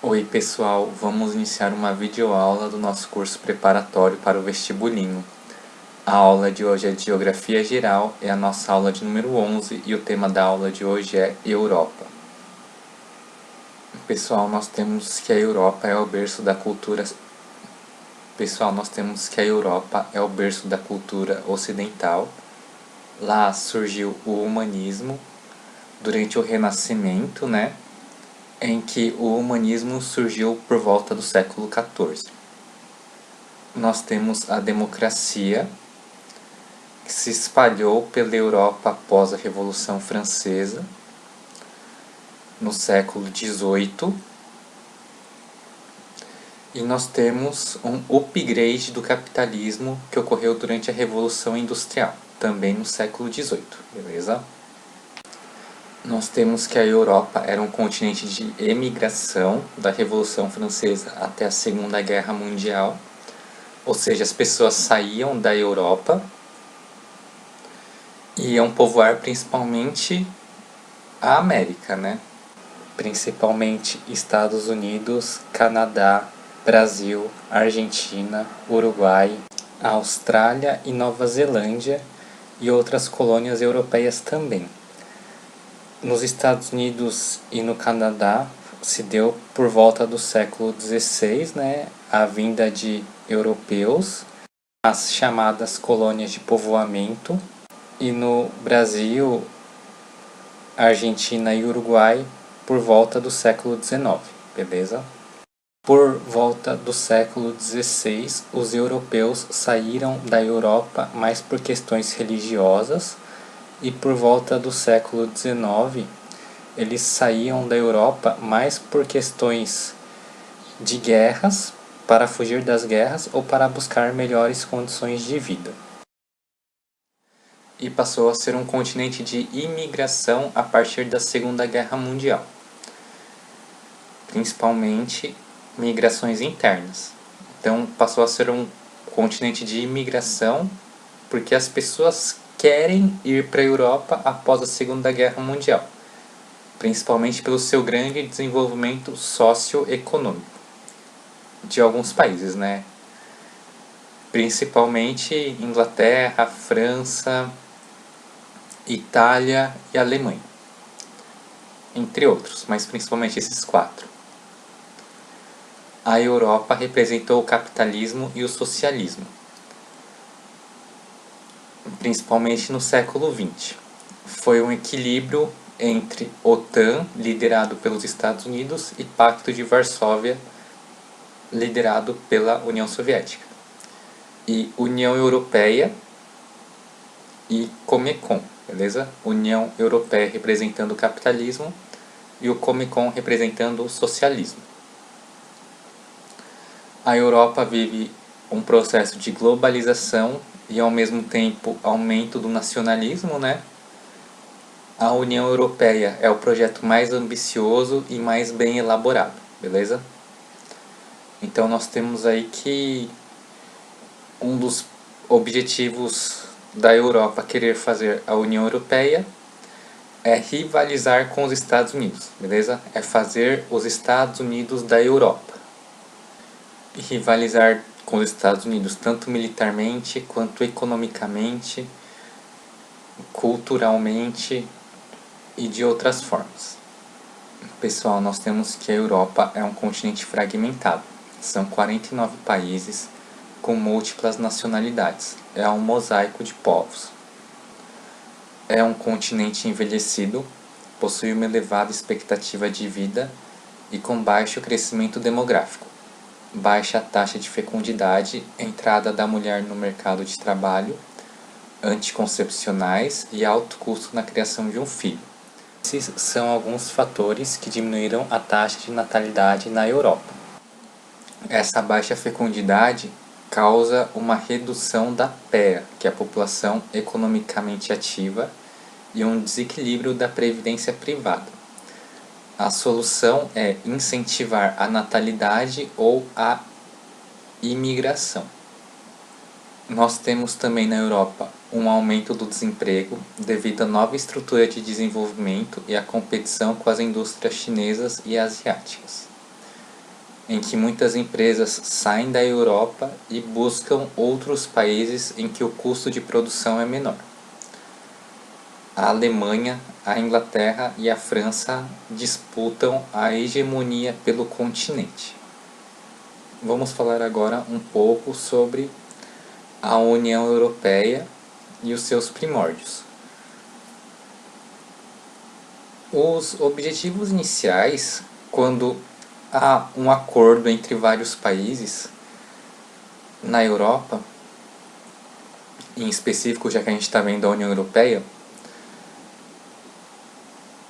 Oi pessoal, vamos iniciar uma videoaula do nosso curso preparatório para o vestibulinho. A aula de hoje é de Geografia Geral, é a nossa aula de número 11 e o tema da aula de hoje é Europa. Pessoal, nós temos que a Europa é o berço da cultura... ocidental. Lá surgiu o humanismo durante o Renascimento, em que o humanismo surgiu por volta do século XIV. Nós temos a democracia, que se espalhou pela Europa após a Revolução Francesa, no século XVIII. E nós temos um upgrade do capitalismo que ocorreu durante a Revolução Industrial, também no século XVIII, beleza? Nós temos que a Europa era um continente de emigração da Revolução Francesa até a Segunda Guerra Mundial, ou seja, as pessoas saíam da Europa e iam povoar principalmente a América, Principalmente Estados Unidos, Canadá, Brasil, Argentina, Uruguai, Austrália e Nova Zelândia e outras colônias europeias também. Nos Estados Unidos e no Canadá se deu por volta do século XVI, a vinda de europeus, as chamadas colônias de povoamento, e no Brasil, Argentina e Uruguai por volta do século XIX, beleza? Por volta do século XVI, os europeus saíram da Europa mais por questões religiosas, e por volta do século XIX, eles saíam da Europa mais por questões de guerras, para fugir das guerras ou para buscar melhores condições de vida. E passou a ser um continente de imigração a partir da Segunda Guerra Mundial, principalmente migrações internas. Então passou a ser um continente de imigração porque as pessoas querem ir para a Europa após a Segunda Guerra Mundial, principalmente pelo seu grande desenvolvimento socioeconômico de alguns países, Principalmente Inglaterra, França, Itália e Alemanha, entre outros, mas principalmente esses quatro. A Europa representou o capitalismo e o socialismo, principalmente no século XX. Foi um equilíbrio entre OTAN, liderado pelos Estados Unidos, e Pacto de Varsóvia, liderado pela União Soviética. E União Europeia e Comecon, beleza? União Europeia representando o capitalismo e o Comecon representando o socialismo. A Europa vive um processo de globalização e ao mesmo tempo aumento do nacionalismo, A União Europeia é o projeto mais ambicioso e mais bem elaborado, beleza? Então nós temos aí que um dos objetivos da Europa querer fazer a União Europeia é rivalizar com os Estados Unidos, beleza? É fazer os Estados Unidos da Europa. E rivalizar com os Estados Unidos tanto militarmente quanto economicamente, culturalmente e de outras formas. Pessoal, nós temos que a Europa é um continente fragmentado. São 49 países com múltiplas nacionalidades. É um mosaico de povos. É um continente envelhecido, possui uma elevada expectativa de vida e com baixo crescimento demográfico, baixa taxa de fecundidade, entrada da mulher no mercado de trabalho, anticoncepcionais e alto custo na criação de um filho. Esses são alguns fatores que diminuíram a taxa de natalidade na Europa. Essa baixa fecundidade causa uma redução da PEA, que é a população economicamente ativa, e um desequilíbrio da previdência privada. A solução é incentivar a natalidade ou a imigração. Nós temos também na Europa um aumento do desemprego devido à nova estrutura de desenvolvimento e à competição com as indústrias chinesas e asiáticas. em que muitas empresas saem da Europa e buscam outros países em que o custo de produção é menor. A Alemanha, a Inglaterra e a França disputam a hegemonia pelo continente. Vamos falar agora um pouco sobre a União Europeia e os seus primórdios. Os objetivos iniciais, quando há um acordo entre vários países na Europa, em específico, já que a gente está vendo a União Europeia,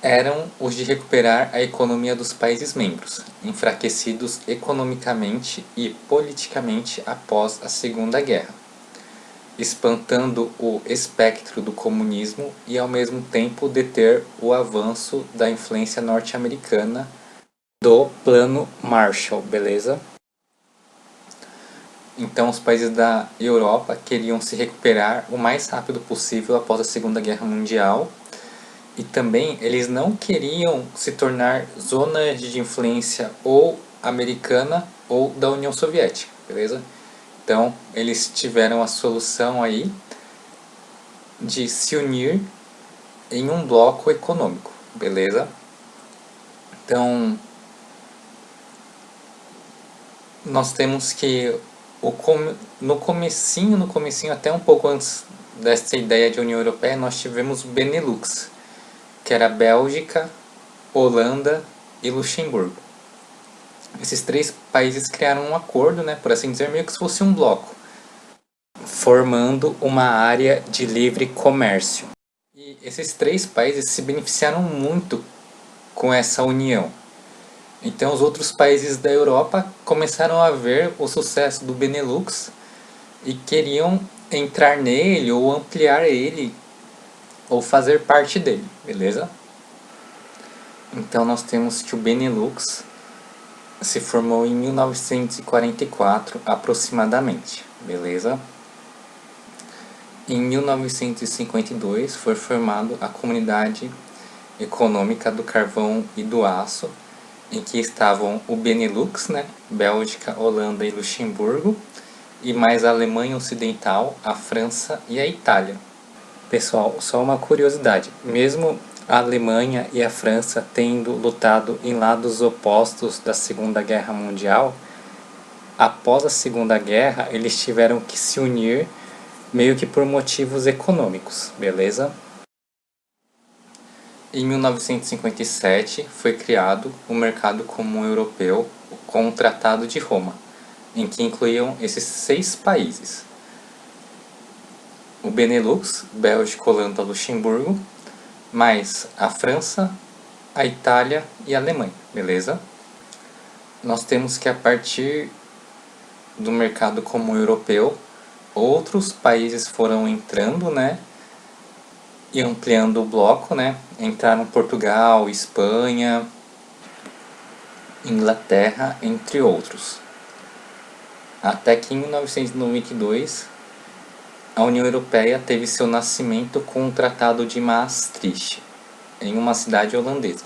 eram os de recuperar a economia dos países membros, enfraquecidos economicamente e politicamente após a Segunda Guerra, espantando o espectro do comunismo e ao mesmo tempo deter o avanço da influência norte-americana do Plano Marshall, beleza? Então os países da Europa queriam se recuperar o mais rápido possível após a Segunda Guerra Mundial. E também eles não queriam se tornar zonas de influência ou americana ou da União Soviética, beleza? Então eles tiveram a solução aí de se unir em um bloco econômico, beleza? Então nós temos que no comecinho até um pouco antes dessa ideia de União Europeia, nós tivemos o Benelux, que era Bélgica, Holanda e Luxemburgo. Esses três países criaram um acordo, né, por assim dizer, meio que se fosse um bloco, formando uma área de livre comércio. E esses três países se beneficiaram muito com essa união. Então os outros países da Europa começaram a ver o sucesso do Benelux e queriam entrar nele ou ampliar ele ou fazer parte dele, beleza? Então nós temos que o Benelux se formou em 1944 aproximadamente, beleza? Em 1952 foi formado a Comunidade Econômica do Carvão e do Aço, em que estavam o Benelux, né, Bélgica, Holanda e Luxemburgo, e mais a Alemanha Ocidental, a França e a Itália. Pessoal, só uma curiosidade, mesmo a Alemanha e a França tendo lutado em lados opostos da Segunda Guerra Mundial, após a Segunda Guerra eles tiveram que se unir meio que por motivos econômicos, beleza? Em 1957 foi criado o Mercado Comum Europeu com o Tratado de Roma, em que incluíam esses 6 países: o Benelux, Bélgica, Holanda, Luxemburgo, mais a França, a Itália e a Alemanha, beleza? Nós temos que a partir do mercado comum europeu, outros países foram entrando, né? E ampliando o bloco, né? Entraram Portugal, Espanha, Inglaterra, entre outros. Até que em 1992 a União Europeia teve seu nascimento com o Tratado de Maastricht, em uma cidade holandesa,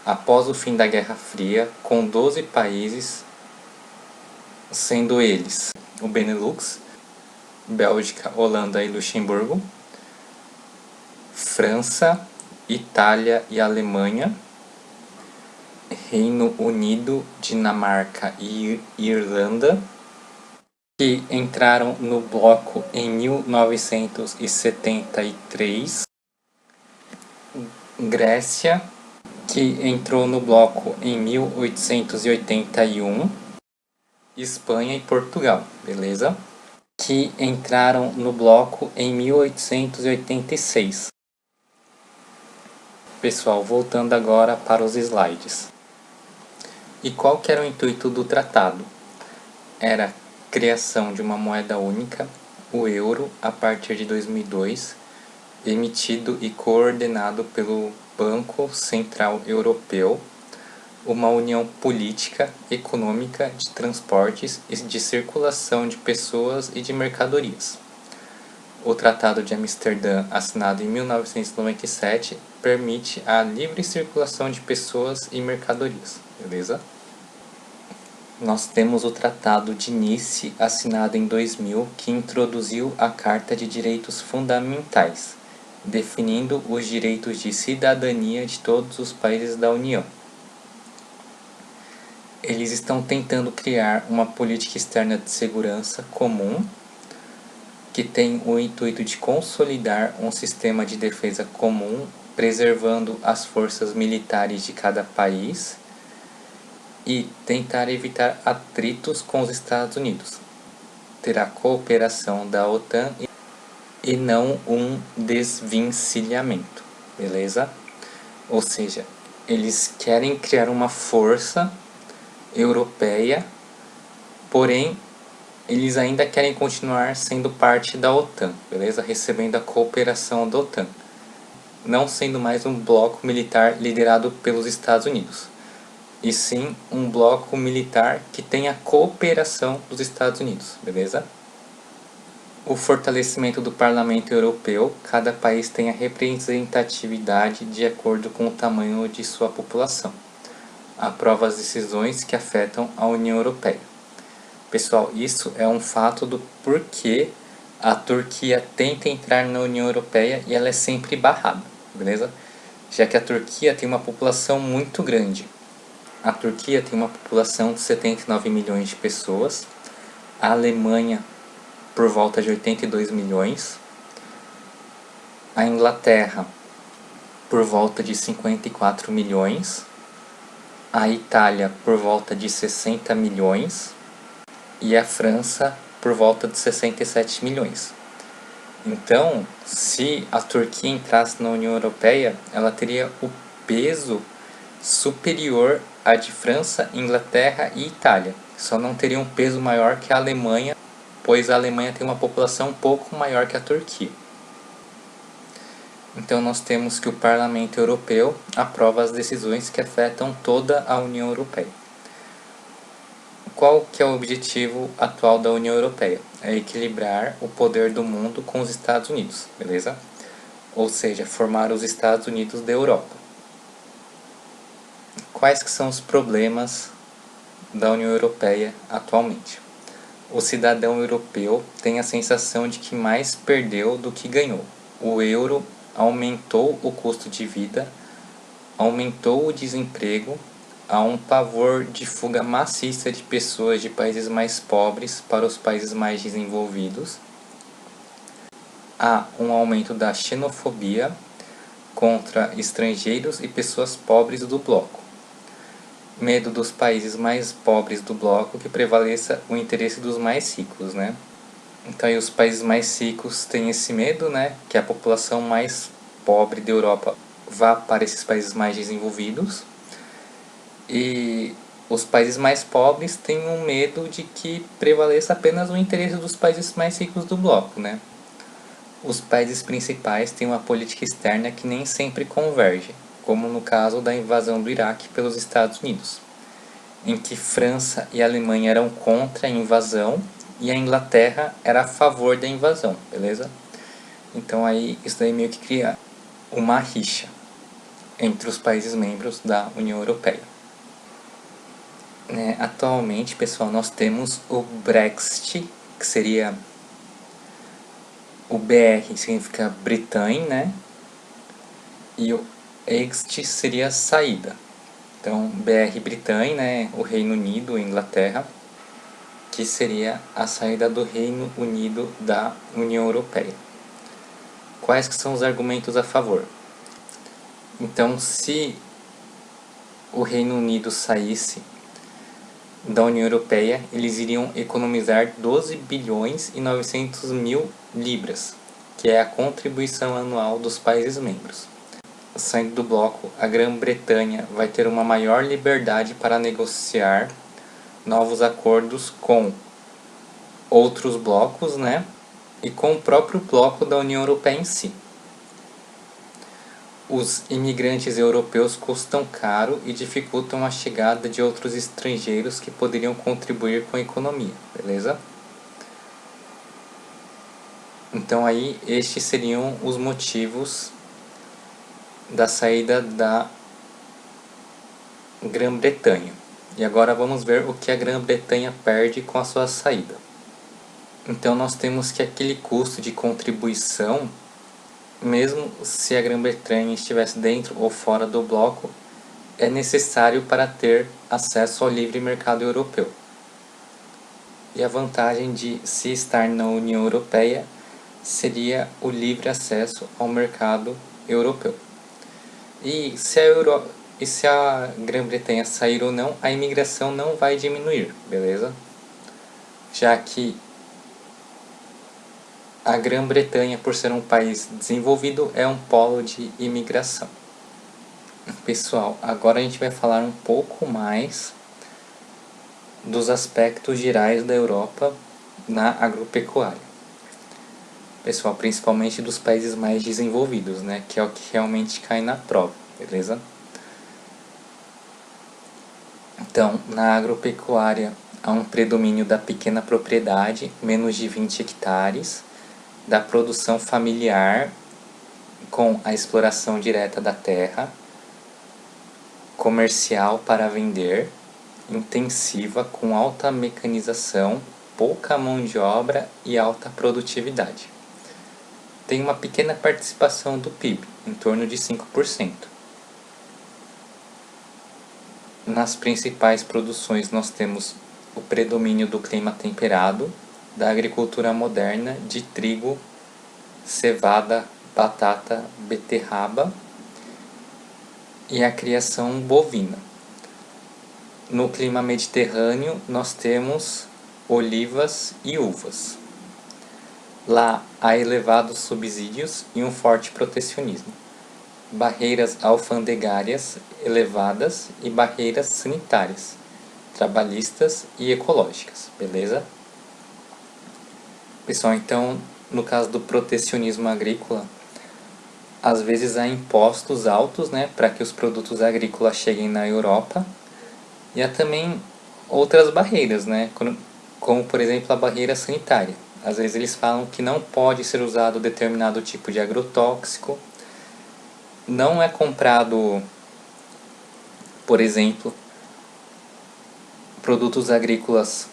após o fim da Guerra Fria, com 12 países, sendo eles o Benelux, Bélgica, Holanda e Luxemburgo, França, Itália e Alemanha, Reino Unido, Dinamarca e Irlanda, que entraram no bloco em 1973, Grécia, que entrou no bloco em 1881, Espanha e Portugal, beleza? Que entraram no bloco em 1886. Pessoal, voltando agora para os slides. E qual que era o intuito do tratado? Era criação de uma moeda única, o euro, a partir de 2002, emitido e coordenado pelo Banco Central Europeu, uma união política, econômica, de transportes e de circulação de pessoas e de mercadorias. O Tratado de Amsterdã, assinado em 1997, permite a livre circulação de pessoas e mercadorias, beleza? nós temos o Tratado de Nice, assinado em 2000, que introduziu a Carta de Direitos Fundamentais, definindo os direitos de cidadania de todos os países da União. Eles estão tentando criar uma política externa de segurança comum, que tem o intuito de consolidar um sistema de defesa comum, preservando as forças militares de cada país e tentar evitar atritos com os Estados Unidos. Terá cooperação da OTAN e não um desvencilhamento, beleza? Ou seja, eles querem criar uma força europeia, porém eles ainda querem continuar sendo parte da OTAN, beleza? Recebendo a cooperação da OTAN, não sendo mais um bloco militar liderado pelos Estados Unidos, e sim um bloco militar que tem a cooperação dos Estados Unidos, beleza? O fortalecimento do Parlamento Europeu, cada país tem a representatividade de acordo com o tamanho de sua população. Aprova as decisões que afetam a União Europeia. Pessoal, isso é um fato do porquê a Turquia tenta entrar na União Europeia e ela é sempre barrada, beleza? Já que a Turquia tem uma população muito grande. A Turquia tem uma população de 79 milhões de pessoas, a Alemanha por volta de 82 milhões, a Inglaterra por volta de 54 milhões, a Itália por volta de 60 milhões e a França por volta de 67 milhões. Então, se a Turquia entrasse na União Europeia, ela teria o peso superior à de França, Inglaterra e Itália. Só não teria um peso maior que a Alemanha, pois a Alemanha tem uma população um pouco maior que a Turquia. Então nós temos que o Parlamento Europeu aprova as decisões que afetam toda a União Europeia. Qual que é o objetivo atual da União Europeia? É equilibrar o poder do mundo com os Estados Unidos, beleza? Ou seja, formar os Estados Unidos da Europa. Quais que são os problemas da União Europeia atualmente? O cidadão europeu tem a sensação de que mais perdeu do que ganhou. O euro aumentou o custo de vida, aumentou o desemprego, há um pavor de fuga maciça de pessoas de países mais pobres para os países mais desenvolvidos, há um aumento da xenofobia contra estrangeiros e pessoas pobres do bloco. Medo dos países mais pobres do bloco que prevaleça o interesse dos mais ricos, né? Então aí os países mais ricos têm esse medo, né? Que a população mais pobre da Europa vá para esses países mais desenvolvidos. E os países mais pobres têm um medo de que prevaleça apenas o interesse dos países mais ricos do bloco, né? Os países principais têm uma política externa que nem sempre converge, como no caso da invasão do Iraque pelos Estados Unidos, em que França e Alemanha eram contra a invasão e a Inglaterra era a favor da invasão, beleza? Então aí isso daí meio que cria uma rixa entre os países membros da União Europeia. Atualmente, pessoal, nós temos o Brexit, que seria o BR significa Bretanha, né? E o Exit seria saída. Então, BR Bretanha, né? O Reino Unido, Inglaterra, que seria a saída do Reino Unido da União Europeia. Quais que são os argumentos a favor? Então, se o Reino Unido saísse da União Europeia, eles iriam economizar 12 bilhões e 900 mil libras, que é a contribuição anual dos países membros. Saindo do bloco, a Grã-Bretanha vai ter uma maior liberdade para negociar novos acordos com outros blocos, né? E com o próprio bloco da União Europeia em si. Os imigrantes europeus custam caro e dificultam a chegada de outros estrangeiros que poderiam contribuir com a economia, beleza? Então aí estes seriam os motivos da saída da Grã-Bretanha. E agora vamos ver o que a Grã-Bretanha perde com a sua saída. Então nós temos que aquele custo de contribuição, mesmo se a Grã-Bretanha estivesse dentro ou fora do bloco, é necessário para ter acesso ao livre mercado europeu. E a vantagem de se estar na União Europeia seria o livre acesso ao mercado europeu. E se a Grã-Bretanha sair ou não, a imigração não vai diminuir, beleza? Já que a Grã-Bretanha, por ser um país desenvolvido, é um polo de imigração. Pessoal, agora a gente vai falar um pouco mais dos aspectos gerais da Europa na agropecuária. Pessoal, principalmente dos países mais desenvolvidos, né? Que é o que realmente cai na prova, beleza? Então, na agropecuária há um predomínio da pequena propriedade, menos de 20 hectares, da produção familiar com a exploração direta da terra, comercial para vender, intensiva com alta mecanização, pouca mão de obra e alta produtividade. Tem uma pequena participação do PIB, em torno de 5%. Nas principais produções nós temos o predomínio do clima temperado, da agricultura moderna de trigo, cevada, batata, beterraba e a criação bovina. No clima mediterrâneo nós temos olivas e uvas. Lá há elevados subsídios e um forte protecionismo, barreiras alfandegárias elevadas e barreiras sanitárias, trabalhistas e ecológicas, beleza? Pessoal, então, no caso do protecionismo agrícola, às vezes há impostos altos, né, para que os produtos agrícolas cheguem na Europa, e há também outras barreiras, né, como por exemplo a barreira sanitária. Às vezes eles falam que não pode ser usado determinado tipo de agrotóxico, não é comprado, por exemplo, produtos agrícolas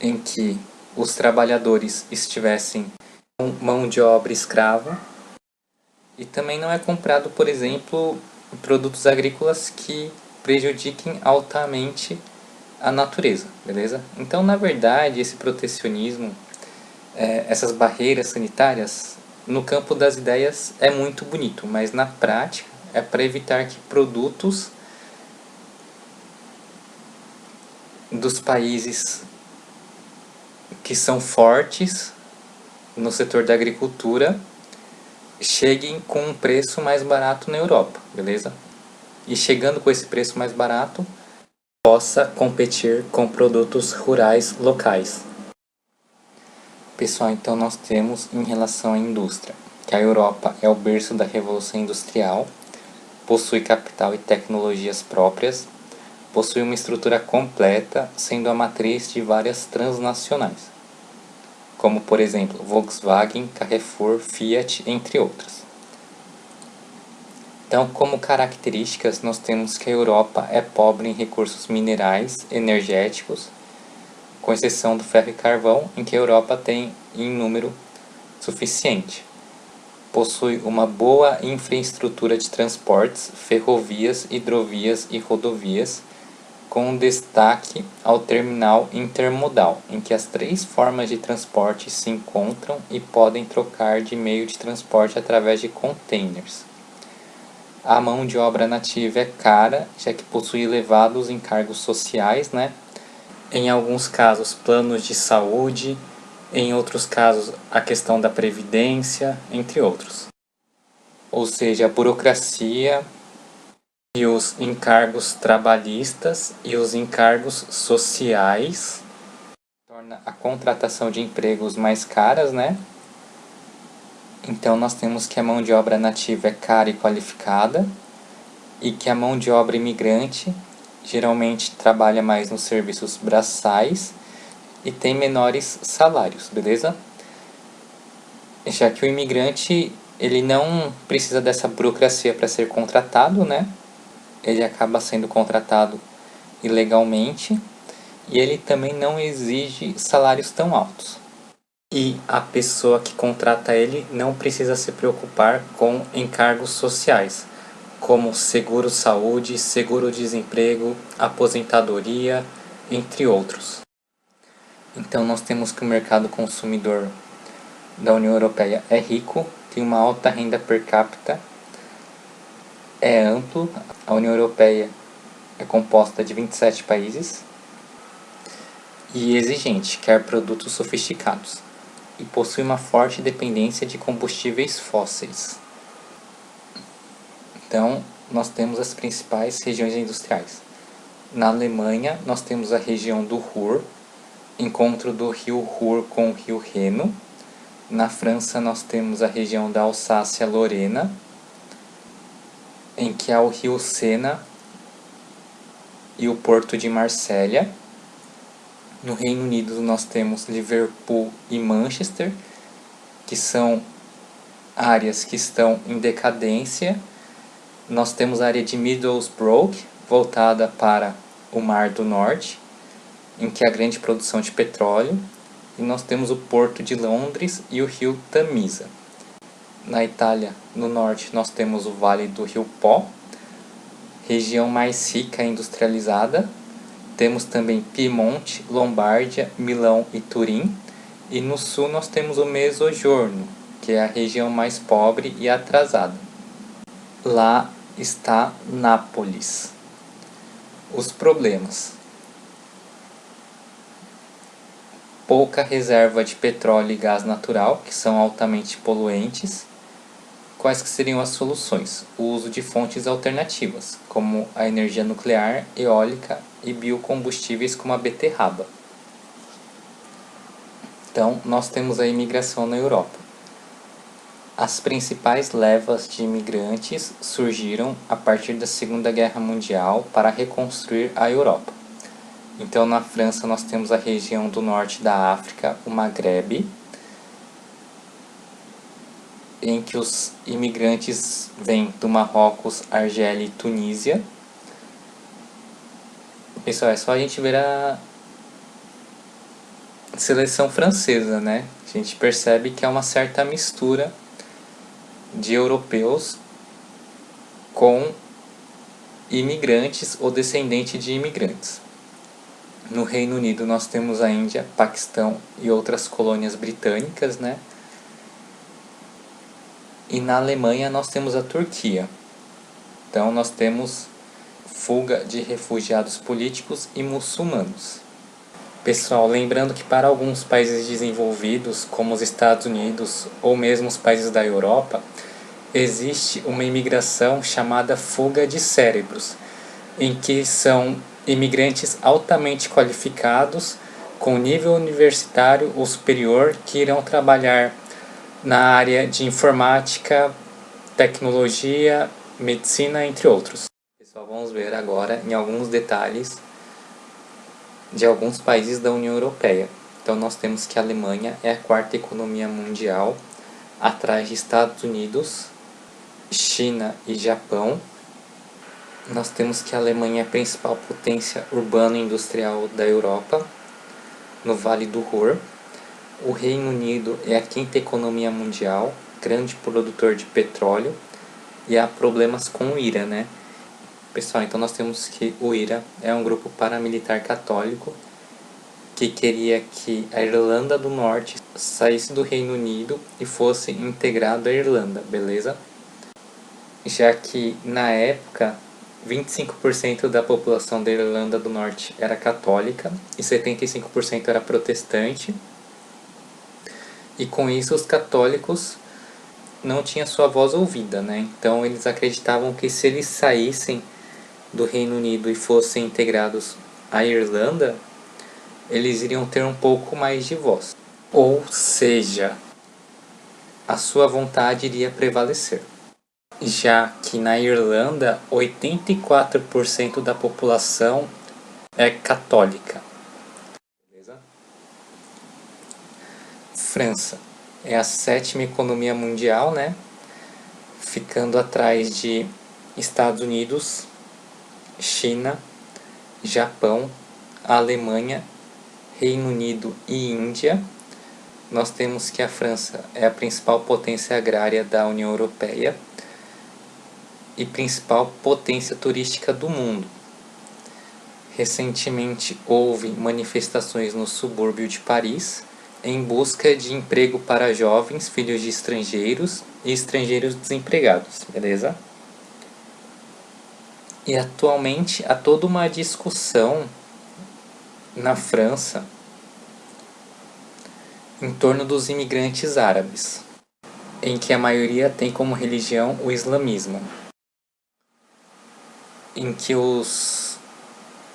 em que os trabalhadores estivessem com mão de obra escrava, e também não é comprado, por exemplo, produtos agrícolas que prejudiquem altamente a natureza, beleza? Então, na verdade, esse protecionismo, essas barreiras sanitárias, no campo das ideias é muito bonito, mas na prática é para evitar que produtos dos países que são fortes no setor da agricultura cheguem com um preço mais barato na Europa, beleza? E chegando com esse preço mais barato, possa competir com produtos rurais locais. Pessoal, então nós temos em relação à indústria, que a Europa é o berço da Revolução Industrial, possui capital e tecnologias próprias, possui uma estrutura completa, sendo a matriz de várias transnacionais, como por exemplo Volkswagen, Carrefour, Fiat, entre outras. Então, como características, nós temos que a Europa é pobre em recursos minerais, energéticos, com exceção do ferro e carvão, em que a Europa tem em número suficiente. Possui uma boa infraestrutura de transportes, ferrovias, hidrovias e rodovias, com destaque ao terminal intermodal, em que as três formas de transporte se encontram e podem trocar de meio de transporte através de containers. A mão de obra nativa é cara, já que possui elevados encargos sociais, né? Em alguns casos, planos de saúde, em outros casos, a questão da previdência, entre outros. Ou seja, a burocracia e os encargos trabalhistas e os encargos sociais torna a contratação de empregos mais caras, né? Então nós temos que a mão de obra nativa é cara e qualificada e que a mão de obra imigrante geralmente trabalha mais nos serviços braçais e tem menores salários, beleza? Já que o imigrante, ele não precisa dessa burocracia para ser contratado, né? Ele acaba sendo contratado ilegalmente e ele também não exige salários tão altos. E a pessoa que contrata ele não precisa se preocupar com encargos sociais, como seguro-saúde, seguro-desemprego, aposentadoria, entre outros. Então nós temos que o mercado consumidor da União Europeia é rico, tem uma alta renda per capita, é amplo. A União Europeia é composta de 27 países e exigente, quer produtos sofisticados, e possui uma forte dependência de combustíveis fósseis. Então, nós temos as principais regiões industriais. Na Alemanha, nós temos a região do Ruhr, encontro do rio Ruhr com o rio Reno. Na França, nós temos a região da Alsácia-Lorena, em que há o rio Sena e o porto de Marselha. No Reino Unido, nós temos Liverpool e Manchester, que são áreas que estão em decadência. Nós temos a área de Middlesbrough, voltada para o Mar do Norte, em que há grande produção de petróleo. E nós temos o Porto de Londres e o rio Tamisa. Na Itália, no norte, nós temos o Vale do Rio Po, região mais rica e industrializada. Temos também Piemonte, Lombardia, Milão e Turim. E no sul nós temos o Mezzogiorno, que é a região mais pobre e atrasada. Lá está Nápoles. Os problemas: pouca reserva de petróleo e gás natural, que são altamente poluentes. Quais que seriam as soluções? O uso de fontes alternativas, como a energia nuclear, eólica e biocombustíveis como a beterraba. Então, nós temos a imigração na Europa. As principais levas de imigrantes surgiram a partir da Segunda Guerra Mundial para reconstruir a Europa. Então, na França, nós temos a região do norte da África, o Maghreb, em que os imigrantes vêm do Marrocos, Argélia e Tunísia. Pessoal, é só a gente ver a seleção francesa, né? A gente percebe que há uma certa mistura de europeus com imigrantes ou descendentes de imigrantes. No Reino Unido nós temos a Índia, Paquistão e outras colônias britânicas, né? E na Alemanha nós temos a Turquia. Então nós temos fuga de refugiados políticos e muçulmanos. Pessoal, lembrando que para alguns países desenvolvidos, como os Estados Unidos ou mesmo os países da Europa, existe uma imigração chamada fuga de cérebros, em que são imigrantes altamente qualificados, com nível universitário ou superior, que irão trabalhar na área de informática, tecnologia, medicina, entre outros. Pessoal, vamos ver agora em alguns detalhes de alguns países da União Europeia. Então nós temos que a Alemanha é a quarta economia mundial, atrás de Estados Unidos, China e Japão. Nós temos que a Alemanha é a principal potência urbana e industrial da Europa, no Vale do Ruhr. O Reino Unido é a quinta economia mundial, grande produtor de petróleo, e há problemas com o IRA, né? Pessoal, então nós temos que o IRA é um grupo paramilitar católico que queria que a Irlanda do Norte saísse do Reino Unido e fosse integrado à Irlanda, beleza? Já que na época 25% da população da Irlanda do Norte era católica e 75% era protestante. E com isso os católicos não tinham sua voz ouvida, né? Então eles acreditavam que se eles saíssem do Reino Unido e fossem integrados à Irlanda, eles iriam ter um pouco mais de voz. Ou seja, a sua vontade iria prevalecer. Já que na Irlanda 84% da população é católica. Beleza? França é a sétima economia mundial, né? Ficando atrás de Estados Unidos, China, Japão, Alemanha, Reino Unido e Índia. Nós temos que a França é a principal potência agrária da União Europeia e principal potência turística do mundo. Recentemente houve manifestações no subúrbio de Paris em busca de emprego para jovens, filhos de estrangeiros e estrangeiros desempregados, beleza? E atualmente há toda uma discussão na França em torno dos imigrantes árabes, em que a maioria tem como religião o islamismo, em que os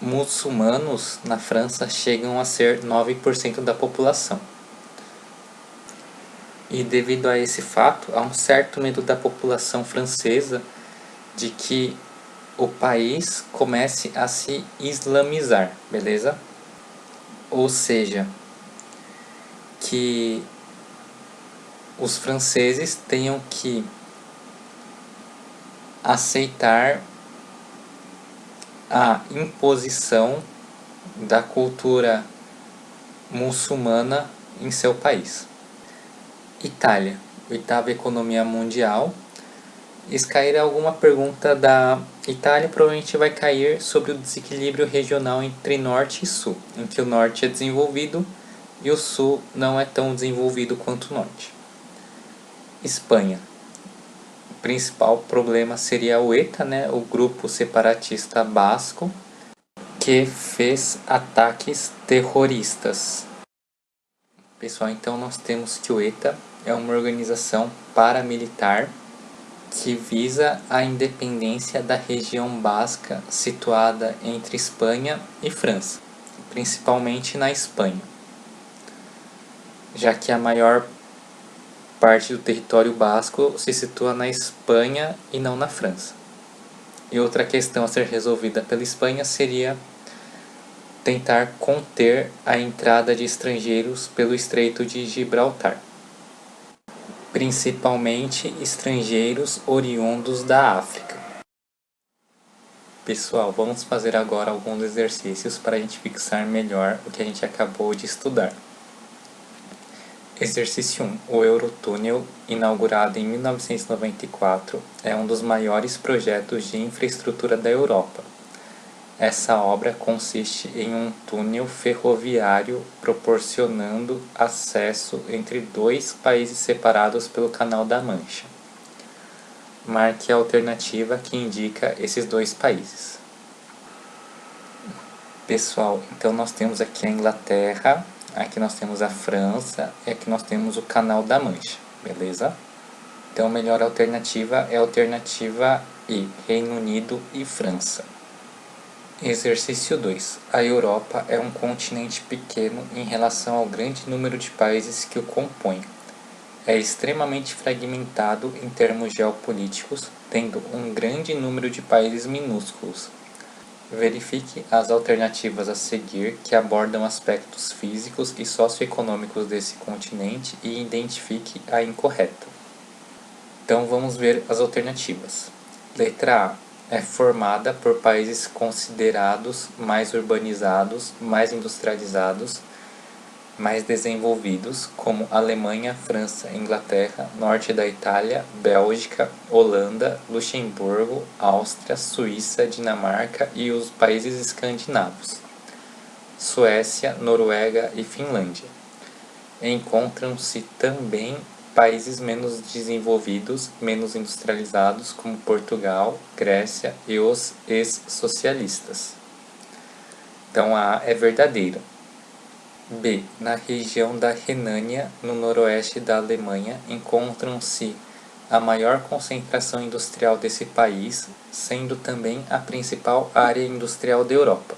muçulmanos na França chegam a ser 9% da população. E devido a esse fato, há um certo medo da população francesa de que o país comece a se islamizar, beleza? Ou seja, que os franceses tenham que aceitar a imposição da cultura muçulmana em seu país. Itália, oitava economia mundial. E se cair alguma pergunta da Itália, provavelmente vai cair sobre o desequilíbrio regional entre norte e sul, em que o norte é desenvolvido e o sul não é tão desenvolvido quanto o norte. Espanha. O principal problema seria o ETA, né, o grupo separatista basco, que fez ataques terroristas. Pessoal, então nós temos que o ETA é uma organização paramilitar que visa a independência da região basca situada entre Espanha e França, principalmente na Espanha, já que a maior parte do território basco se situa na Espanha e não na França. E outra questão a ser resolvida pela Espanha seria tentar conter a entrada de estrangeiros pelo Estreito de Gibraltar, principalmente estrangeiros oriundos da África. Pessoal, vamos fazer agora alguns exercícios para a gente fixar melhor o que a gente acabou de estudar. Exercício 1. O Eurotúnel, inaugurado em 1994, é um dos maiores projetos de infraestrutura da Europa. Essa obra consiste em um túnel ferroviário proporcionando acesso entre dois países separados pelo Canal da Mancha. Marque a alternativa que indica esses dois países. Pessoal, então nós temos aqui a Inglaterra, aqui nós temos a França e aqui nós temos o Canal da Mancha, beleza? Então a melhor alternativa é a alternativa E, Reino Unido e França. Exercício 2. A Europa é um continente pequeno em relação ao grande número de países que o compõem. É extremamente fragmentado em termos geopolíticos, tendo um grande número de países minúsculos. Verifique as alternativas a seguir que abordam aspectos físicos e socioeconômicos desse continente e identifique a incorreta. Então vamos ver as alternativas. Letra A. É formada por países considerados mais urbanizados, mais industrializados, mais desenvolvidos, como Alemanha, França, Inglaterra, norte da Itália, Bélgica, Holanda, Luxemburgo, Áustria, Suíça, Dinamarca e os países escandinavos, Suécia, Noruega e Finlândia. Encontram-se também países menos desenvolvidos, menos industrializados, como Portugal, Grécia e os ex-socialistas. Então a A é verdadeira. B. Na região da Renânia, no noroeste da Alemanha, encontram-se a maior concentração industrial desse país, sendo também a principal área industrial da Europa.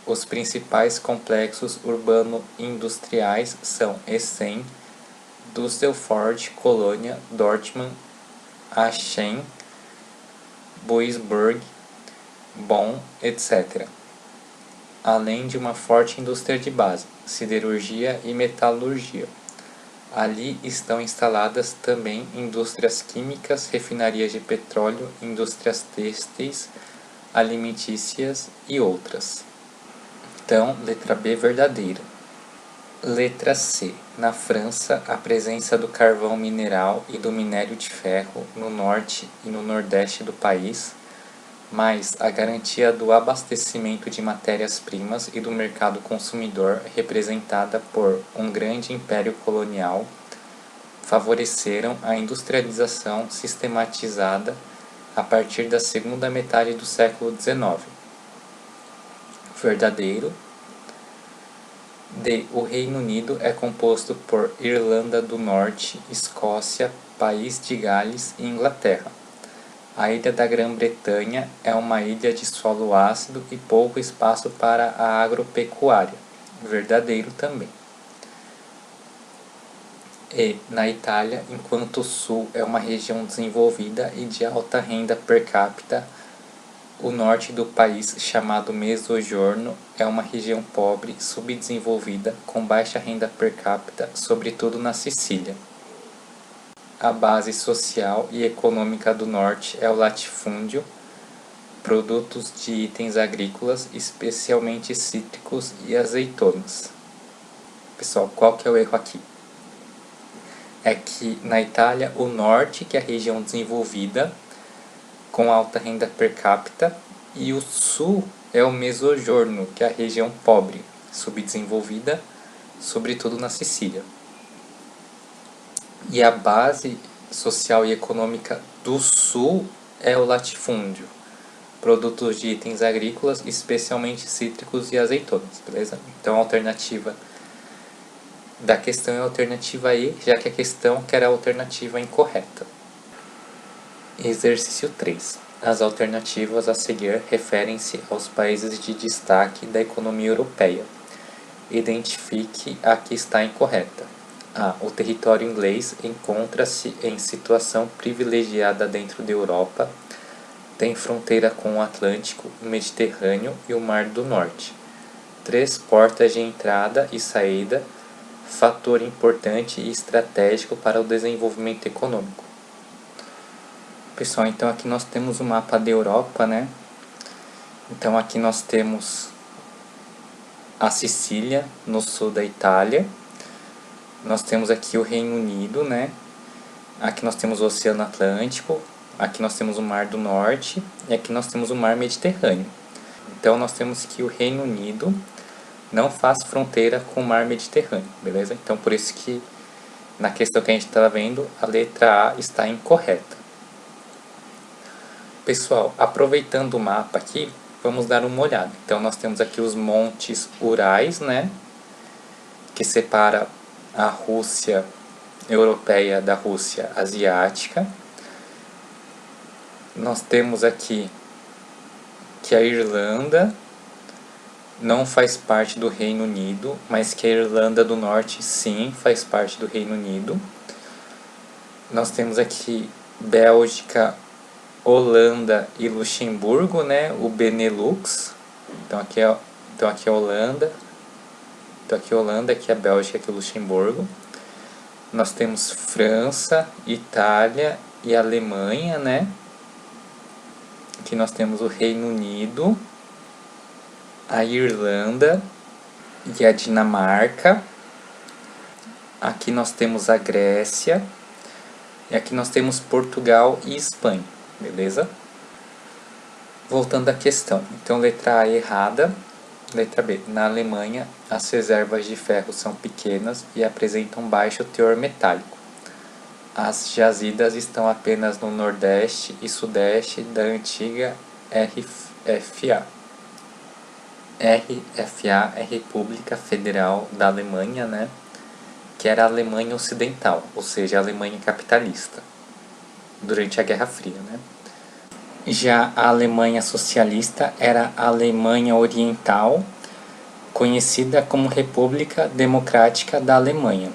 Os principais complexos urbano-industriais são Essen, Düsseldorf, Colônia, Dortmund, Aachen, Duisburg, Bonn, etc. Além de uma forte indústria de base, siderurgia e metalurgia. Ali estão instaladas também indústrias químicas, refinarias de petróleo, indústrias têxteis, alimentícias e outras. Então, letra B, verdadeira. Letra C. Na França, a presença do carvão mineral e do minério de ferro no norte e no nordeste do país, mais a garantia do abastecimento de matérias-primas e do mercado consumidor representada por um grande império colonial, favoreceram a industrialização sistematizada a partir da segunda metade do século XIX. Verdadeiro. D. O Reino Unido é composto por Irlanda do Norte, Escócia, País de Gales e Inglaterra. A ilha da Grã-Bretanha é uma ilha de solo ácido e pouco espaço para a agropecuária. Verdadeiro também. E. Na Itália, enquanto o Sul é uma região desenvolvida e de alta renda per capita, o norte do país, chamado Mezzogiorno, é uma região pobre, subdesenvolvida, com baixa renda per capita, sobretudo na Sicília. A base social e econômica do norte é o latifúndio, produtos de itens agrícolas, especialmente cítricos e azeitonas. Pessoal, qual que é o erro aqui? É que na Itália, o norte, que é a região desenvolvida, com alta renda per capita, e o sul é o Mezzogiorno, que é a região pobre, subdesenvolvida, sobretudo na Sicília. E a base social e econômica do sul é o latifúndio, produtos de itens agrícolas, especialmente cítricos e azeitonas, beleza? Então a alternativa da questão é a alternativa E, já que a questão quer a alternativa incorreta. Exercício 3. As alternativas a seguir referem-se aos países de destaque da economia europeia. Identifique a que está incorreta. A. O território inglês encontra-se em situação privilegiada dentro da Europa. Tem fronteira com o Atlântico, o Mediterrâneo e o Mar do Norte. 3 portas de entrada e saída, fator importante e estratégico para o desenvolvimento econômico. Pessoal, então aqui nós temos o mapa da Europa, né? Então aqui nós temos a Sicília, no sul da Itália. Nós temos aqui o Reino Unido, né? Aqui nós temos o Oceano Atlântico. Aqui nós temos o Mar do Norte. E aqui nós temos o Mar Mediterrâneo. Então nós temos que o Reino Unido não faz fronteira com o Mar Mediterrâneo, beleza? Então por isso que na questão que a gente está vendo, a letra A está incorreta. Pessoal, aproveitando o mapa aqui, vamos dar uma olhada. Então nós temos aqui os montes Urais, né? Que separa a Rússia europeia da Rússia asiática. Nós temos aqui que a Irlanda não faz parte do Reino Unido, mas que a Irlanda do Norte sim faz parte do Reino Unido. Nós temos aqui Bélgica, Holanda e Luxemburgo, né? O Benelux. Então aqui é a Holanda. Então aqui é a Holanda, aqui é a Bélgica, aqui é o Luxemburgo. Nós temos França, Itália e Alemanha, né? Aqui nós temos o Reino Unido, a Irlanda e a Dinamarca. Aqui nós temos a Grécia. E aqui nós temos Portugal e Espanha, beleza? Voltando à questão. Então, letra A errada. Letra B. Na Alemanha, as reservas de ferro são pequenas e apresentam baixo teor metálico. As jazidas estão apenas no nordeste e sudeste da antiga RFA. RFA é República Federal da Alemanha, né? Que era a Alemanha Ocidental, ou seja, a Alemanha capitalista, durante a Guerra Fria, né? Já a Alemanha socialista era a Alemanha Oriental, conhecida como República Democrática da Alemanha.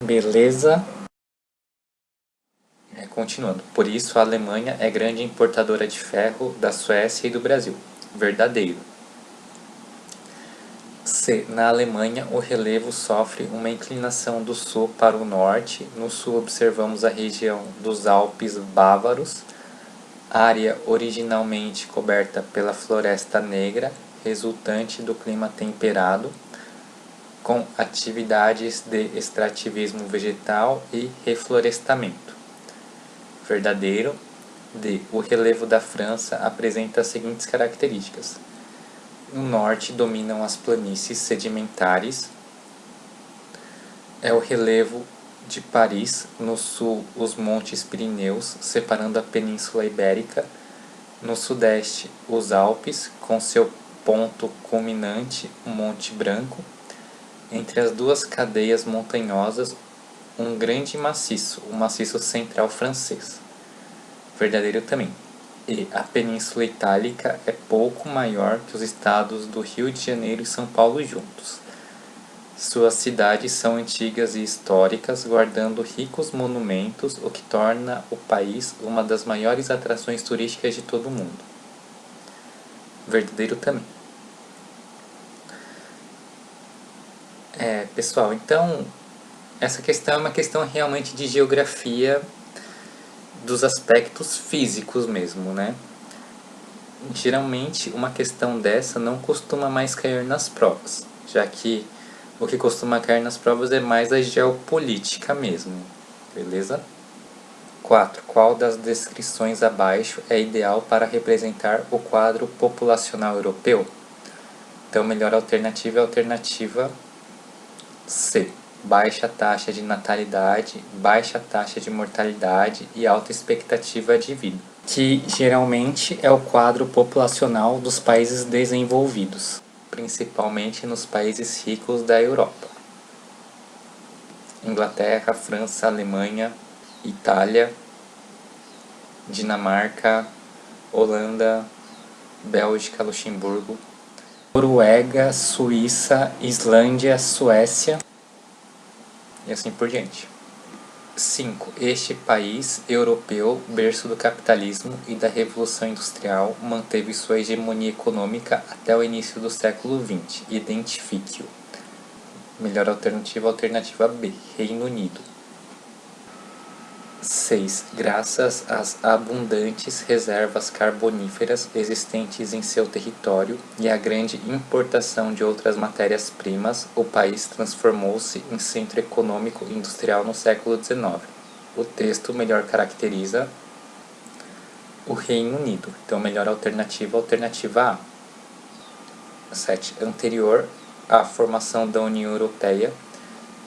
Beleza? Continuando. Por isso, a Alemanha é grande importadora de ferro da Suécia e do Brasil. Verdadeiro. C. Na Alemanha, o relevo sofre uma inclinação do sul para o norte. No sul observamos a região dos Alpes Bávaros, área originalmente coberta pela Floresta Negra, resultante do clima temperado, com atividades de extrativismo vegetal e reflorestamento. Verdadeiro. D. O relevo da França apresenta as seguintes características. No norte dominam as planícies sedimentares. É o relevo de Paris, no sul os Montes Pirineus, separando a Península Ibérica. No sudeste os Alpes, com seu ponto culminante, o Monte Branco. Entre as duas cadeias montanhosas, um grande maciço, o Maciço Central Francês. Verdadeiro também. E a Península Itálica é pouco maior que os estados do Rio de Janeiro e São Paulo juntos. Suas cidades são antigas e históricas, guardando ricos monumentos, o que torna o país uma das maiores atrações turísticas de todo o mundo. Verdadeiro também. Pessoal, então essa questão é uma questão realmente de geografia dos aspectos físicos mesmo, né? Geralmente uma questão dessa não costuma mais cair nas provas, já que o que costuma cair nas provas é mais a geopolítica mesmo, beleza? 4. Qual das descrições abaixo é ideal para representar o quadro populacional europeu? Então, melhor alternativa é a alternativa C. Baixa taxa de natalidade, baixa taxa de mortalidade e alta expectativa de vida, que geralmente é o quadro populacional dos países desenvolvidos, principalmente nos países ricos da Europa. Inglaterra, França, Alemanha, Itália, Dinamarca, Holanda, Bélgica, Luxemburgo, Noruega, Suíça, Islândia, Suécia e assim por diante. 5. Este país europeu, berço do capitalismo e da Revolução Industrial, manteve sua hegemonia econômica até o início do século XX. Identifique-o. Melhor alternativa, alternativa B, Reino Unido. 6. Graças às abundantes reservas carboníferas existentes em seu território e à grande importação de outras matérias-primas, o país transformou-se em centro econômico e industrial no século XIX. O texto melhor caracteriza o Reino Unido. Então, melhor alternativa, alternativa A. 7. Anterior à formação da União Europeia,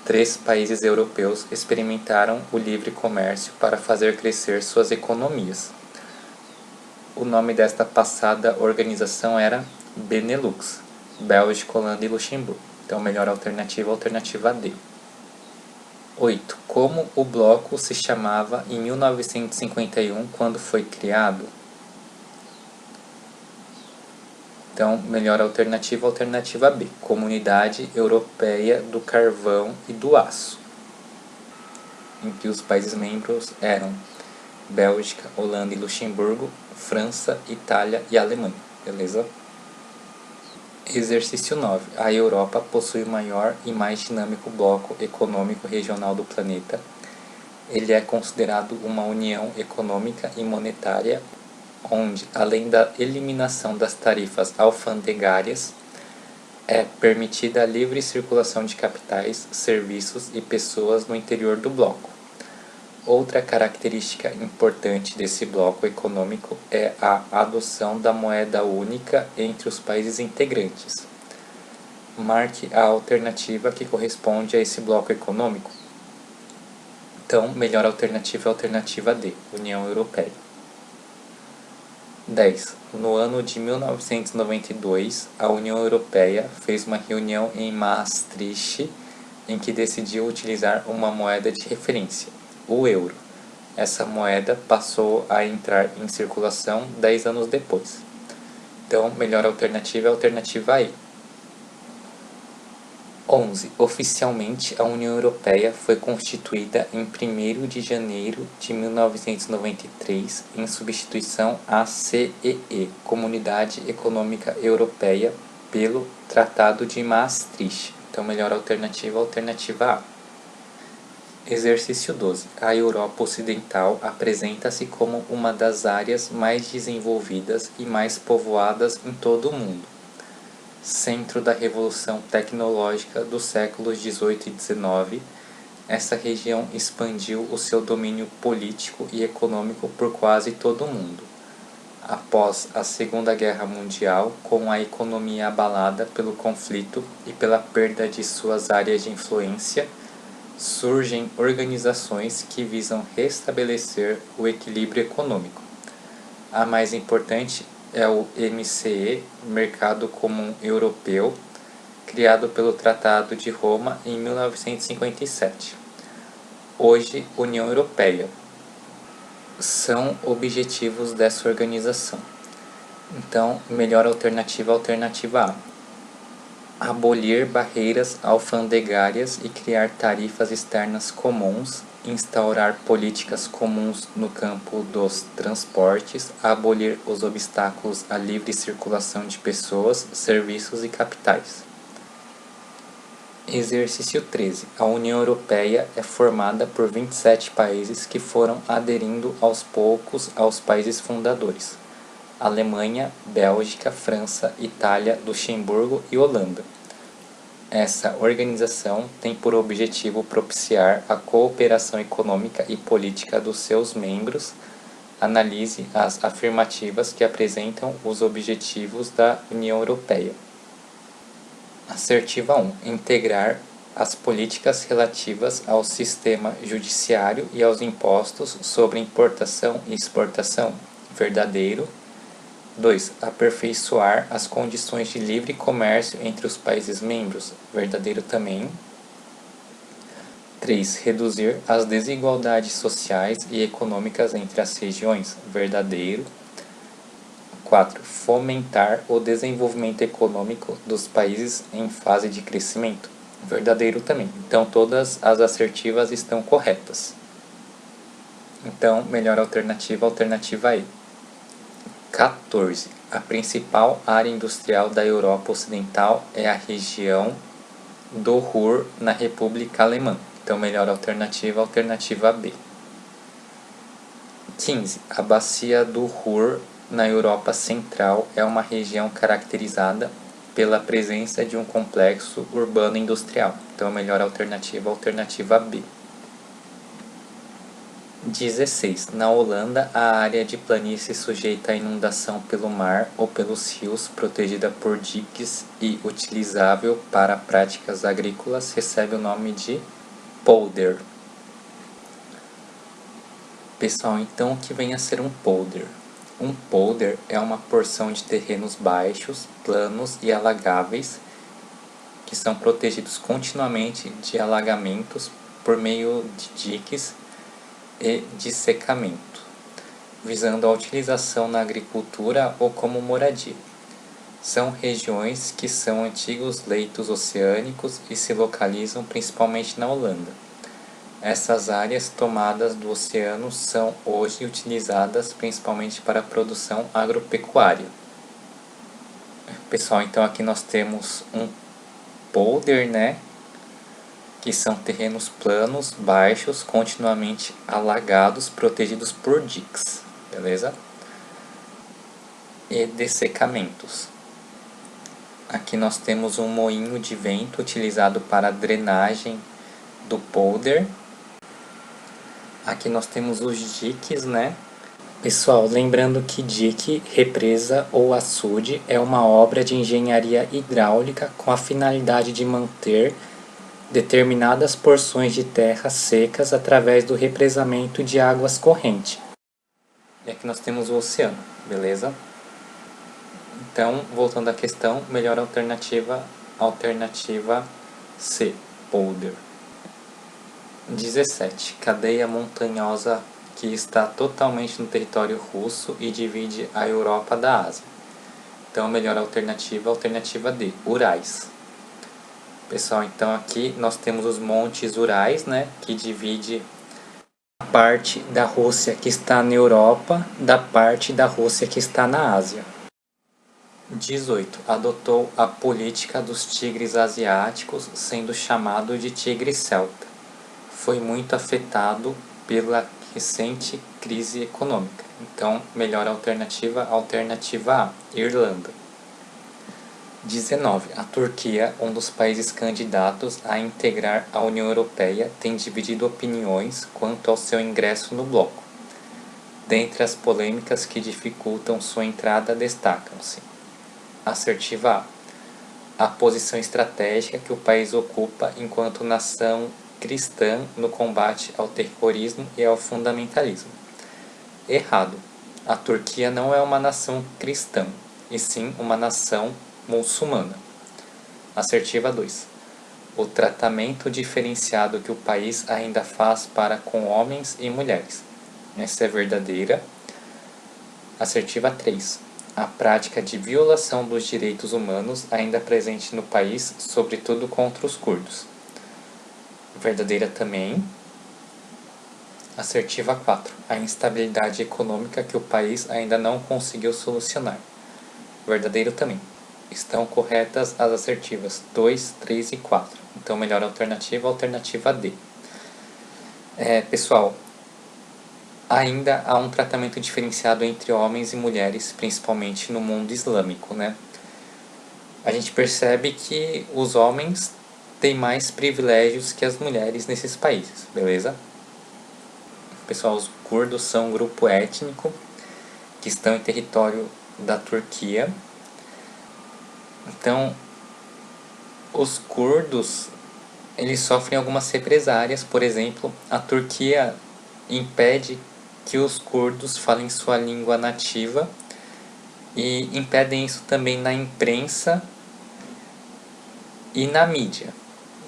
3 países europeus experimentaram o livre comércio para fazer crescer suas economias. O nome desta passada organização era Benelux, Bélgica, Holanda e Luxemburgo. Então, melhor alternativa, alternativa D. 8. Como o bloco se chamava em 1951, quando foi criado? Então, melhor alternativa, alternativa B, Comunidade Europeia do Carvão e do Aço, em que os países membros eram Bélgica, Holanda e Luxemburgo, França, Itália e Alemanha, beleza? Exercício 9. A Europa possui o maior e mais dinâmico bloco econômico regional do planeta. Ele é considerado uma união econômica e monetária onde, além da eliminação das tarifas alfandegárias, é permitida a livre circulação de capitais, serviços e pessoas no interior do bloco. Outra característica importante desse bloco econômico é a adoção da moeda única entre os países integrantes. Marque a alternativa que corresponde a esse bloco econômico. Então, melhor alternativa é a alternativa D, União Europeia. 10. No ano de 1992, a União Europeia fez uma reunião em Maastricht em que decidiu utilizar uma moeda de referência, o euro. Essa moeda passou a entrar em circulação 10 anos depois. Então, melhor alternativa é a alternativa E. 11. Oficialmente, a União Europeia foi constituída em 1º de janeiro de 1993 em substituição à CEE, Comunidade Econômica Europeia, pelo Tratado de Maastricht. Então, melhor alternativa, alternativa A. Exercício 12. A Europa Ocidental apresenta-se como uma das áreas mais desenvolvidas e mais povoadas em todo o mundo. Centro da revolução tecnológica dos séculos XVIII e XIX, essa região expandiu o seu domínio político e econômico por quase todo o mundo. Após a Segunda Guerra Mundial, com a economia abalada pelo conflito e pela perda de suas áreas de influência, surgem organizações que visam restabelecer o equilíbrio econômico. A mais importante é o MCE, Mercado Comum Europeu, criado pelo Tratado de Roma em 1957. Hoje, União Europeia. São objetivos dessa organização. Então, melhor alternativa, alternativa A. Abolir barreiras alfandegárias e criar tarifas externas comuns, instaurar políticas comuns no campo dos transportes, abolir os obstáculos à livre circulação de pessoas, serviços e capitais. Exercício 13. A União Europeia é formada por 27 países que foram aderindo aos poucos aos países fundadores: Alemanha, Bélgica, França, Itália, Luxemburgo e Holanda. Essa organização tem por objetivo propiciar a cooperação econômica e política dos seus membros. Analise as afirmativas que apresentam os objetivos da União Europeia. Assertiva 1. Integrar as políticas relativas ao sistema judiciário e aos impostos sobre importação e exportação. Verdadeiro. 2. Aperfeiçoar as condições de livre comércio entre os países membros. Verdadeiro também. 3. Reduzir as desigualdades sociais e econômicas entre as regiões. Verdadeiro. 4. Fomentar o desenvolvimento econômico dos países em fase de crescimento. Verdadeiro também. Então, todas as assertivas estão corretas. Então, melhor alternativa, alternativa E. 14. A principal área industrial da Europa Ocidental é a região do Ruhr, na República Alemã. Então, melhor alternativa, alternativa B. 15. A bacia do Ruhr, na Europa Central, é uma região caracterizada pela presença de um complexo urbano industrial. Então, a melhor alternativa, alternativa B. 16. Na Holanda, a área de planície sujeita à inundação pelo mar ou pelos rios, protegida por diques e utilizável para práticas agrícolas, recebe o nome de polder. Pessoal, então o que vem a ser um polder? Um polder é uma porção de terrenos baixos, planos e alagáveis que são protegidos continuamente de alagamentos por meio de diques e dessecamento, visando a utilização na agricultura ou como moradia. São regiões que são antigos leitos oceânicos e se localizam principalmente na Holanda. Essas áreas tomadas do oceano são hoje utilizadas principalmente para a produção agropecuária. Pessoal, então aqui nós temos um polder, que são terrenos planos, baixos, continuamente alagados, protegidos por diques, beleza? E dessecamentos. Aqui nós temos um moinho de vento utilizado para a drenagem do polder. Aqui nós temos os diques, Pessoal, lembrando que dique, represa ou açude é uma obra de engenharia hidráulica com a finalidade de manter determinadas porções de terra secas através do represamento de águas correntes. E aqui nós temos o oceano, beleza? Então, voltando à questão, melhor alternativa, alternativa C, polder. 17. Cadeia montanhosa que está totalmente no território russo e divide a Europa da Ásia. Então, melhor alternativa, alternativa D, Urais. Pessoal, então aqui nós temos os montes Urais, que divide a parte da Rússia que está na Europa da parte da Rússia que está na Ásia. 18. Adotou a política dos tigres asiáticos, sendo chamado de tigre celta. foi muito afetado pela recente crise econômica. Então, melhor alternativa, alternativa A, Irlanda. 19. A Turquia, um dos países candidatos a integrar a União Europeia, tem dividido opiniões quanto ao seu ingresso no bloco. Dentre as polêmicas que dificultam sua entrada destacam-se: assertiva A posição estratégica que o país ocupa enquanto nação cristã no combate ao terrorismo e ao fundamentalismo. Errado. A Turquia não é uma nação cristã, e sim uma nação muçulmana. Assertiva 2. O tratamento diferenciado que o país ainda faz para com homens e mulheres. Essa é verdadeira. Assertiva 3. A prática de violação dos direitos humanos ainda presente no país, sobretudo contra os curdos. Verdadeira também. Assertiva 4. A instabilidade econômica que o país ainda não conseguiu solucionar. Verdadeiro também. Estão corretas as assertivas 2, 3 e 4. Então, melhor alternativa, alternativa D. Pessoal, ainda há um tratamento diferenciado entre homens e mulheres, principalmente no mundo islâmico, né? A gente percebe que os homens têm mais privilégios que as mulheres nesses países, beleza? Pessoal, os curdos são um grupo étnico que estão em território da Turquia. Então, os curdos, eles sofrem algumas represárias. Por exemplo, a Turquia impede que os curdos falem sua língua nativa e impedem isso também na imprensa e na mídia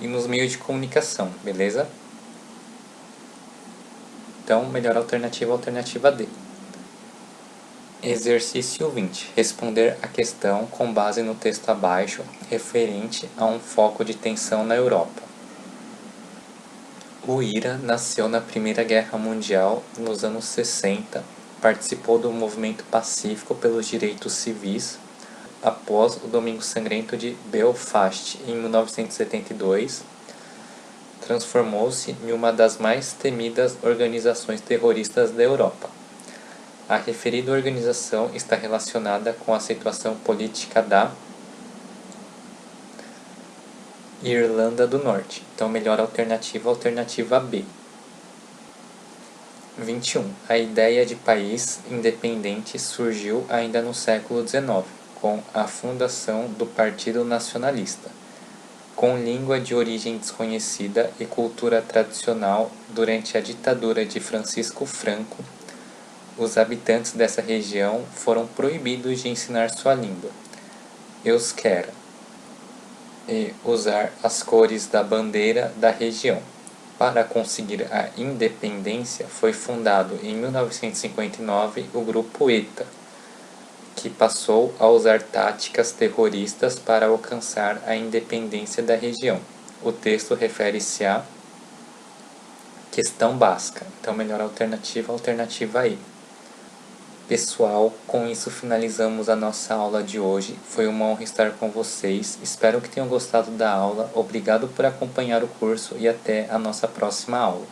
e nos meios de comunicação, beleza? Então, melhor alternativa, alternativa D. Exercício 20. Responder a questão com base no texto abaixo, referente a um foco de tensão na Europa. O IRA nasceu na Primeira Guerra Mundial nos anos 60, participou do movimento pacífico pelos direitos civis após o Domingo Sangrento de Belfast em 1972, transformou-se em uma das mais temidas organizações terroristas da Europa. A referida organização está relacionada com a situação política da Irlanda do Norte. Então, melhor alternativa, alternativa B. 21. A ideia de país independente surgiu ainda no século XIX, com a fundação do Partido Nacionalista. Com língua de origem desconhecida e cultura tradicional durante a ditadura de Francisco Franco, os habitantes dessa região foram proibidos de ensinar sua língua, euskera, e usar as cores da bandeira da região. Para conseguir a independência, foi fundado em 1959 o grupo ETA, que passou a usar táticas terroristas para alcançar a independência da região. O texto refere-se à questão basca. Então, melhor alternativa, alternativa E. Pessoal, com isso finalizamos a nossa aula de hoje. Foi uma honra estar com vocês. Espero que tenham gostado da aula. Obrigado por acompanhar o curso e até a nossa próxima aula.